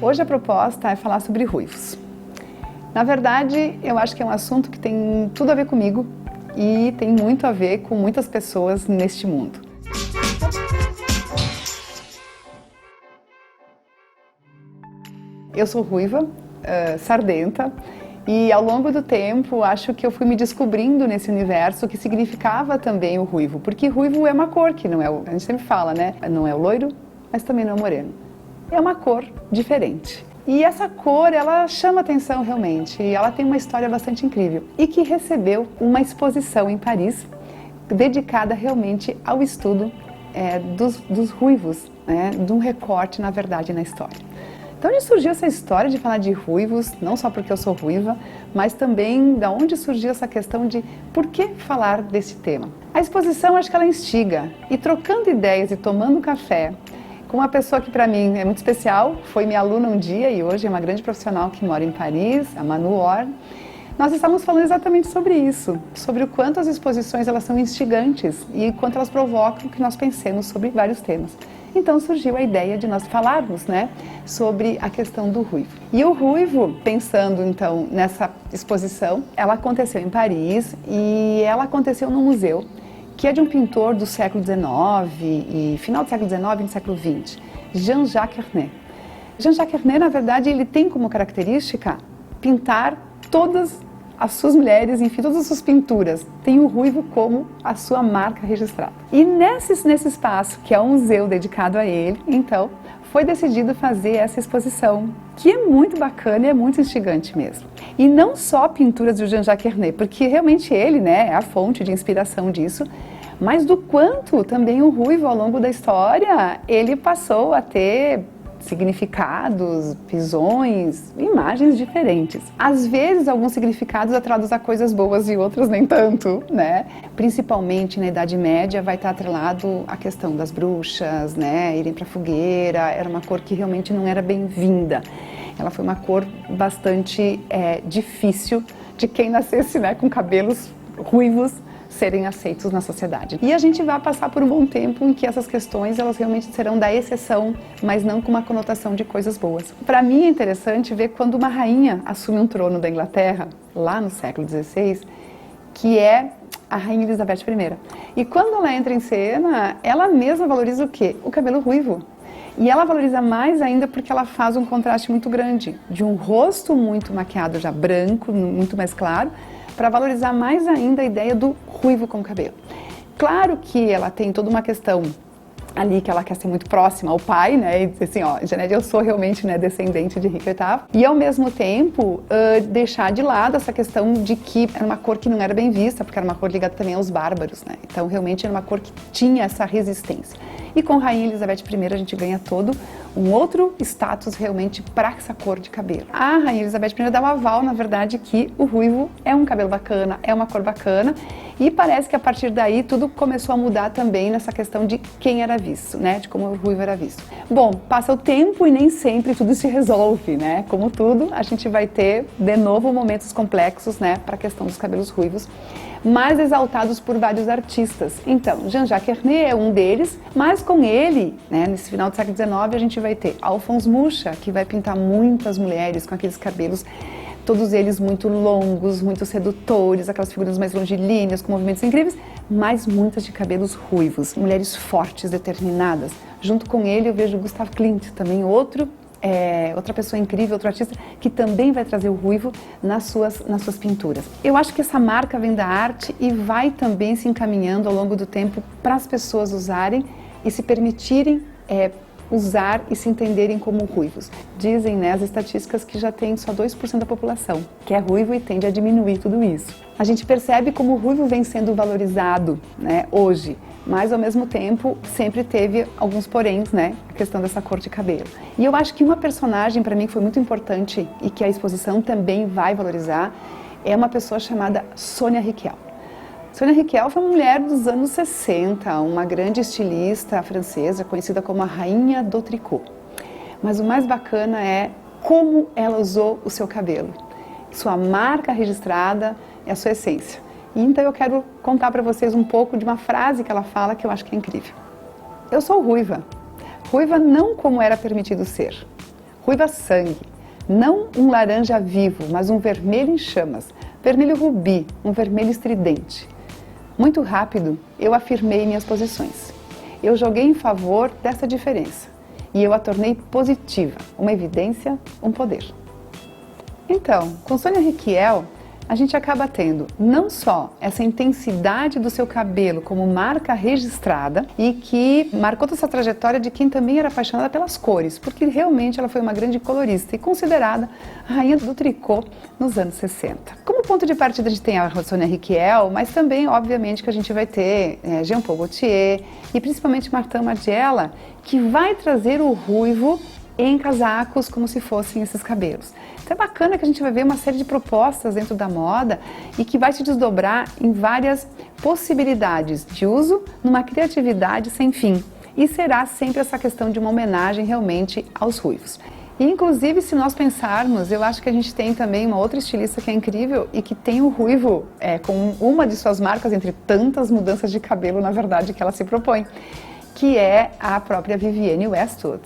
Hoje a proposta é falar sobre ruivos. Na verdade, eu acho que é um assunto que tem tudo a ver comigo e tem muito a ver com muitas pessoas neste mundo. Eu sou ruiva, sardenta, e ao longo do tempo acho que eu fui me descobrindo nesse universo o que significava também o ruivo, porque ruivo é uma cor que não é, a gente sempre fala, né? Não é o loiro, mas também não é o moreno. É uma cor diferente. E essa cor, ela chama atenção realmente, e ela tem uma história bastante incrível e que recebeu uma exposição em Paris dedicada realmente ao estudo dos ruivos, né? De um recorte, na verdade, na história. Então, onde surgiu essa história de falar de ruivos, não só porque eu sou ruiva, mas também da onde surgiu essa questão de por que falar desse tema? A exposição, acho que ela instiga, e trocando ideias e tomando café com uma pessoa que para mim é muito especial, foi minha aluna um dia e hoje é uma grande profissional que mora em Paris, a Manu Or. Nós estávamos falando exatamente sobre isso, sobre o quanto as exposições elas são instigantes e quanto elas provocam que nós pensemos sobre vários temas. Então surgiu a ideia de nós falarmos, né, sobre a questão do ruivo. E o ruivo, pensando então nessa exposição, ela aconteceu em Paris e ela aconteceu no museu, que é de um pintor do século XIX e final do século XIX e do século XX, Jean-Jacques Hernet. Jean-Jacques Hernet, na verdade, ele tem como característica pintar todas as suas mulheres, enfim, todas as suas pinturas, tem o ruivo como a sua marca registrada. E nesse espaço, que é um museu dedicado a ele, então, foi decidido fazer essa exposição, que é muito bacana e é muito instigante mesmo. E não só pinturas do Jean-Jacques Hernet, porque realmente ele, né, é a fonte de inspiração disso, mas do quanto também o ruivo, ao longo da história, ele passou a ter significados, visões, imagens diferentes. Às vezes, alguns significados atrelados a coisas boas e outros nem tanto, né? Principalmente na Idade Média vai estar atrelado à questão das bruxas, né? Irem para a fogueira, era uma cor que realmente não era bem-vinda. Ela foi uma cor bastante difícil de quem nascesse, né, com cabelos ruivos, serem aceitos na sociedade. E a gente vai passar por um bom tempo em que essas questões elas realmente serão da exceção, mas não com uma conotação de coisas boas. Para mim é interessante ver quando uma rainha assume um trono da Inglaterra, lá no século XVI, que é a Rainha Elizabeth I. E quando ela entra em cena, ela mesma valoriza o quê? O cabelo ruivo. E ela valoriza mais ainda porque ela faz um contraste muito grande, de um rosto muito maquiado já branco, muito mais claro, para valorizar mais ainda a ideia do ruivo com cabelo. Claro que ela tem toda uma questão ali que ela quer ser muito próxima ao pai, né, e dizer assim, ó, Janete, eu sou realmente, né, descendente de Henrique VIII, e ao mesmo tempo deixar de lado essa questão de que era uma cor que não era bem vista, porque era uma cor ligada também aos bárbaros, né, então realmente era uma cor que tinha essa resistência. E com Rainha Elizabeth I a gente ganha todo um outro status realmente para essa cor de cabelo. A Rainha Elizabeth I dá um aval, na verdade, que o ruivo é um cabelo bacana, é uma cor bacana, e parece que a partir daí tudo começou a mudar também nessa questão de quem era visto, né, de como o ruivo era visto. Bom, passa o tempo e nem sempre tudo se resolve, né, como tudo, a gente vai ter de novo momentos complexos, né, para a questão dos cabelos ruivos, mais exaltados por vários artistas. Então, Jean-Jacques Hernet é um deles, mas com ele, né, nesse final do século XIX, a gente vai ter Alphonse Mucha, que vai pintar muitas mulheres com aqueles cabelos, todos eles muito longos, muito sedutores, aquelas figuras mais longilíneas, com movimentos incríveis, mas muitas de cabelos ruivos, mulheres fortes, determinadas. Junto com ele eu vejo Gustav Klimt, também outra pessoa incrível, outro artista, que também vai trazer o ruivo nas suas pinturas. Eu acho que essa marca vem da arte e vai também se encaminhando ao longo do tempo para as pessoas usarem e se permitirem usar e se entenderem como ruivos. Dizem, né, as estatísticas que já tem só 2% da população que é ruivo e tende a diminuir tudo isso. A gente percebe como o ruivo vem sendo valorizado, né, hoje, mas ao mesmo tempo sempre teve alguns poréns, né, a questão dessa cor de cabelo. E eu acho que uma personagem para mim que foi muito importante e que a exposição também vai valorizar é uma pessoa chamada Sonia Rykiel. Sonia Rykiel foi uma mulher dos anos 60, uma grande estilista francesa, conhecida como a Rainha do Tricô. Mas o mais bacana é como ela usou o seu cabelo. Sua marca registrada é a sua essência. E então eu quero contar para vocês um pouco de uma frase que ela fala que eu acho que é incrível. Eu sou ruiva. Ruiva não como era permitido ser. Ruiva sangue. Não um laranja vivo, mas um vermelho em chamas. Vermelho rubi, um vermelho estridente. Muito rápido, eu afirmei minhas posições. Eu joguei em favor dessa diferença. E eu a tornei positiva, uma evidência, um poder. Então, com Sônia Rykiel, a gente acaba tendo não só essa intensidade do seu cabelo como marca registrada e que marcou toda essa trajetória de quem também era apaixonada pelas cores, porque realmente ela foi uma grande colorista e considerada a rainha do tricô nos anos 60. Como ponto de partida a gente tem a Sônia Rykiel, mas também, obviamente, que a gente vai ter Jean Paul Gaultier e principalmente Martin Margiela, que vai trazer o ruivo em casacos como se fossem esses cabelos. Então é bacana que a gente vai ver uma série de propostas dentro da moda e que vai se desdobrar em várias possibilidades de uso numa criatividade sem fim. E será sempre essa questão de uma homenagem realmente aos ruivos. E, inclusive, se nós pensarmos, eu acho que a gente tem também uma outra estilista que é incrível e que tem o ruivo como uma de suas marcas entre tantas mudanças de cabelo, na verdade, que ela se propõe, que é a própria Vivienne Westwood.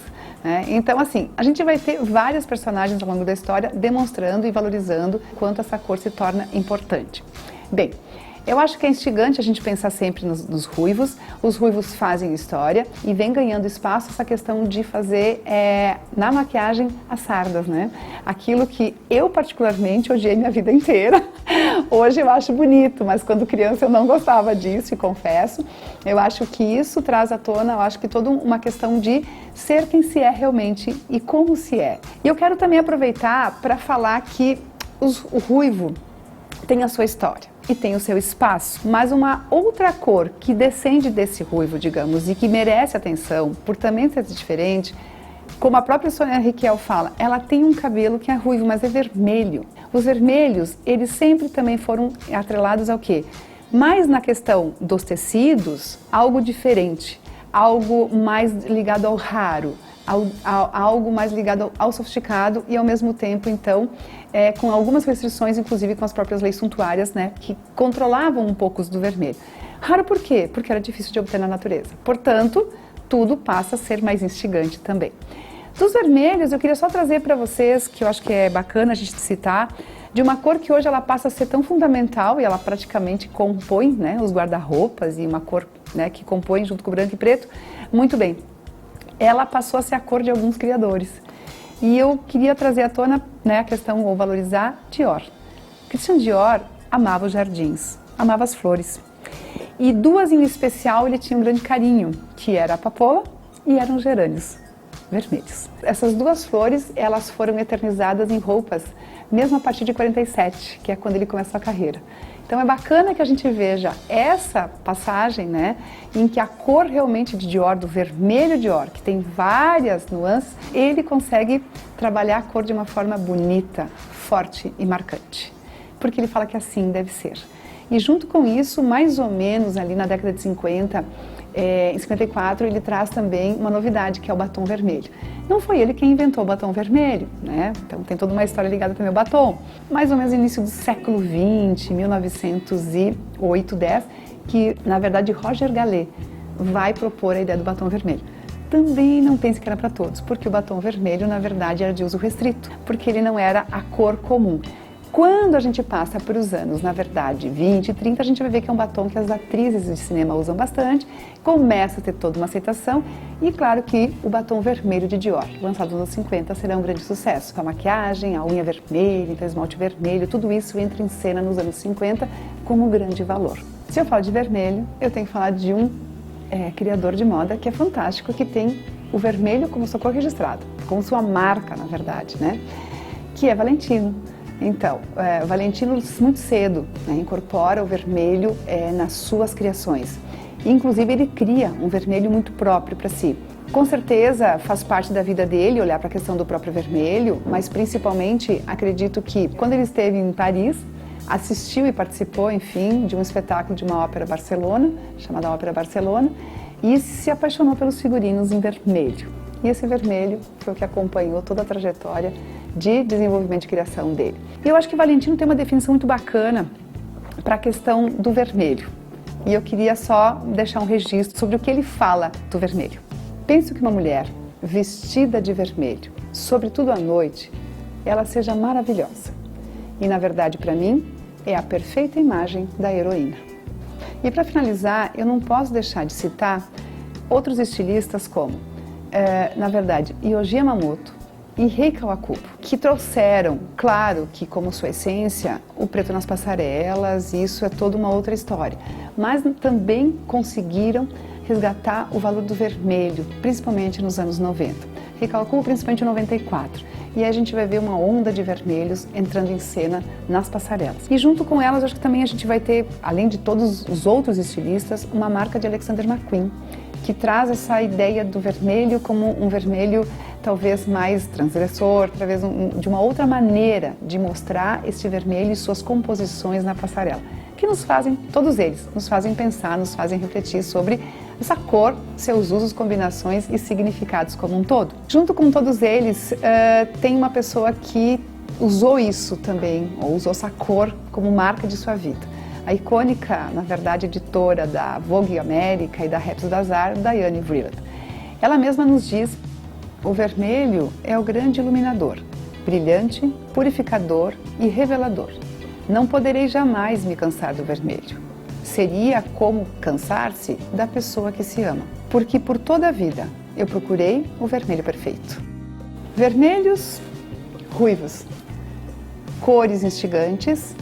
Então, assim, a gente vai ter vários personagens ao longo da história demonstrando e valorizando quanto essa cor se torna importante. Bem, eu acho que é instigante a gente pensar sempre nos ruivos. Os ruivos fazem história e vem ganhando espaço essa questão de fazer na maquiagem as sardas, né? Aquilo que eu particularmente odiei minha vida inteira. Hoje eu acho bonito, mas quando criança eu não gostava disso e confesso. Eu acho que isso traz à tona, eu acho que toda uma questão de ser quem se é realmente e como se é. E eu quero também aproveitar para falar que o ruivo tem a sua história e tem o seu espaço, mas uma outra cor que descende desse ruivo, digamos, e que merece atenção, por também ser diferente, como a própria Sônia Rykiel fala, ela tem um cabelo que é ruivo, mas é vermelho. Os vermelhos, eles sempre também foram atrelados ao quê? Mais na questão dos tecidos, algo diferente, algo mais ligado ao raro, algo mais ligado ao sofisticado e ao mesmo tempo, então, com algumas restrições, inclusive com as próprias leis suntuárias, né, que controlavam um pouco os do vermelho. Raro por quê? Porque era difícil de obter na natureza. Portanto, tudo passa a ser mais instigante também. Dos vermelhos, eu queria só trazer para vocês, que eu acho que é bacana a gente citar, de uma cor que hoje ela passa a ser tão fundamental e ela praticamente compõe, né, os guarda-roupas e uma cor, né, que compõe junto com o branco e preto, muito bem. Ela passou a ser a cor de alguns criadores. E eu queria trazer à tona, né, a questão, ou valorizar, Dior. Christian Dior amava os jardins, amava as flores. E duas em especial ele tinha um grande carinho, que era a papoula e eram os gerânios vermelhos. Essas duas flores, elas foram eternizadas em roupas, mesmo a partir de 47, que é quando ele começou a carreira. Então é bacana que a gente veja essa passagem, né, em que a cor realmente de Dior, do vermelho Dior, que tem várias nuances, ele consegue trabalhar a cor de uma forma bonita, forte e marcante. Porque ele fala que assim deve ser. E junto com isso, mais ou menos ali na década de 50, em 54, ele traz também uma novidade, que é o batom vermelho. Não foi ele quem inventou o batom vermelho, né? Então tem toda uma história ligada também ao batom. Mais ou menos no início do século XX, 1908, 10, que na verdade Roger Gallet vai propor a ideia do batom vermelho. Também não pense que era para todos, porque o batom vermelho na verdade era de uso restrito, porque ele não era a cor comum. Quando a gente passa para os anos, na verdade, 20, 30, a gente vai ver que é um batom que as atrizes de cinema usam bastante, começa a ter toda uma aceitação e claro que o batom vermelho de Dior, lançado nos anos 50, será um grande sucesso, com a maquiagem, a unha vermelha, então esmalte vermelho, tudo isso entra em cena nos anos 50 com um grande valor. Se eu falo de vermelho, eu tenho que falar de um criador de moda que é fantástico, que tem o vermelho como sua cor registrada, como sua marca, na verdade, né? Que é Valentino. Então, Valentino muito cedo, né, incorpora o vermelho nas suas criações. Inclusive ele cria um vermelho muito próprio para si. Com certeza faz parte da vida dele olhar para a questão do próprio vermelho, mas principalmente acredito que quando ele esteve em Paris, assistiu e participou, enfim, de um espetáculo de uma ópera Barcelona, chamada Ópera Barcelona, e se apaixonou pelos figurinos em vermelho. E esse vermelho foi o que acompanhou toda a trajetória de desenvolvimento e criação dele. E eu acho que Valentino tem uma definição muito bacana, para a questão do vermelho. E eu queria só deixar um registro sobre o que ele fala do vermelho. Penso que uma mulher vestida de vermelho, sobretudo à noite, ela seja maravilhosa. E na verdade, para mim, é a perfeita imagem da heroína. E para finalizar, eu não posso deixar de citar outros estilistas como, na verdade, Yohji Yamamoto e Rei Kawakubo, que trouxeram, claro que como sua essência, o preto nas passarelas, isso é toda uma outra história, mas também conseguiram resgatar o valor do vermelho, principalmente nos anos 90. Rei Kawakubo principalmente em 94. E aí a gente vai ver uma onda de vermelhos entrando em cena nas passarelas. E junto com elas, acho que também a gente vai ter, além de todos os outros estilistas, uma marca de Alexander McQueen, que traz essa ideia do vermelho como um vermelho talvez mais transgressor, talvez de uma outra maneira de mostrar este vermelho e suas composições na passarela, que nos fazem, todos eles, nos fazem pensar, nos fazem refletir sobre essa cor, seus usos, combinações e significados como um todo. Junto com todos eles, tem uma pessoa que usou isso também, ou usou essa cor como marca de sua vida. A icônica, na verdade, editora da Vogue América e da Harper's Bazaar, Diane Vreeland. Ela mesma nos diz: o vermelho é o grande iluminador, brilhante, purificador e revelador. Não poderei jamais me cansar do vermelho. Seria como cansar-se da pessoa que se ama, porque por toda a vida eu procurei o vermelho perfeito. Vermelhos, ruivos, cores instigantes,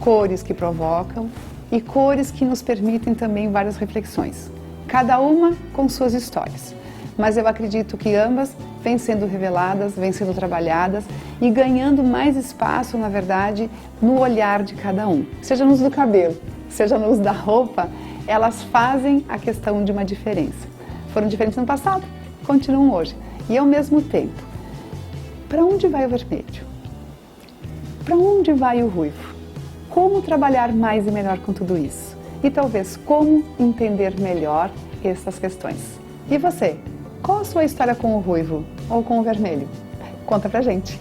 cores que provocam e cores que nos permitem também várias reflexões, cada uma com suas histórias. Mas eu acredito que ambas vêm sendo reveladas, vêm sendo trabalhadas e ganhando mais espaço, na verdade, no olhar de cada um. Seja no uso do cabelo, seja no uso da roupa, elas fazem a questão de uma diferença. Foram diferentes no passado, continuam hoje. E ao mesmo tempo, para onde vai o vermelho? Para onde vai o ruivo? Como trabalhar mais e melhor com tudo isso? E talvez como entender melhor essas questões. E você? Qual a sua história com o ruivo ou com o vermelho? Conta pra gente!